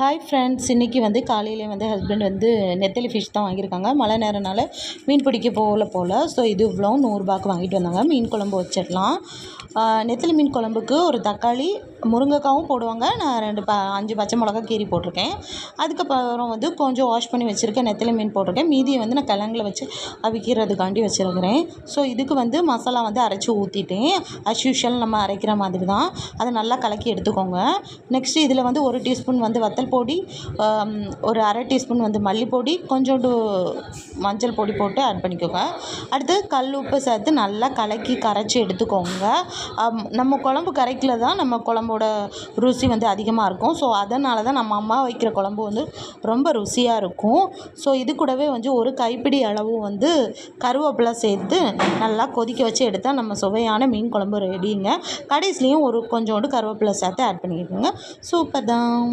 Hi friends, இன்றைக்கி வந்து காலையிலே வந்து ஹஸ்பண்ட் வந்து நெத்தலி ஃபிஷ் தான் வாங்கியிருக்காங்க. மழை நேரனால மீன் பிடிக்க போல். ஸோ இது இவ்வளோ 100 ரூபாய்க்கு வாங்கிட்டு வந்தாங்க. மீன் குழம்பு வச்சிடலாம். நெத்தலி மீன் குழம்புக்கு ஒரு தக்காளி, முருங்கைக்காவும் போடுவாங்க. நான் 5 பச்சை மிளகா கீரி போட்டிருக்கேன். அதுக்கப்புறம் வந்து கொஞ்சம் வாஷ் பண்ணி வச்சுருக்கேன் நெத்தலி மீன் போட்டிருக்கேன். மீதியை வந்து நான் கிழங்குல வச்சு அவிக்கிறதுக்காண்டி வச்சுருக்கிறேன். ஸோ இதுக்கு வந்து மசாலா வந்து அரைச்சி ஊற்றிட்டேன். அஸ் யூஷுவல் நம்ம அரைக்கிற மாதிரி தான். அதை நல்லா கலக்கி எடுத்துக்கோங்க. நெக்ஸ்ட்டு இதில் வந்து 1 டீஸ்பூன் வந்து வத்தல் பொடி, ஒரு அரை டீஸ்பூன் வந்து மல்லிப்பொடி, கொஞ்சோண்டு மஞ்சள் பொடி போட்டு ஆட் பண்ணிக்கோங்க. அடுத்து கல் உப்பு சேர்த்து நல்லா கலக்கி கரைச்சி எடுத்துக்கோங்க. நம்ம குழம்பு கரைக்கல தான் நம்ம குழம்போட ருசி வந்து அதிகமாக இருக்கும். ஸோ அதனால தான் நம்ம அம்மா வைக்கிற குழம்பு வந்து ரொம்ப ருசியாக இருக்கும். ஸோ இது கூடவே வந்து ஒரு கைப்பிடி அளவு வந்து கருவேப்பிலை சேர்த்து நல்லா கொதிக்க வச்சு எடுத்தால் நம்ம சுவையான மீன் குழம்பு ரெடிங்க. கடைசிலையும் கொஞ்சோண்டு கருவேப்பிலை சேர்த்து ஆட் பண்ணிக்கோங்க. சூப்பர் தான்.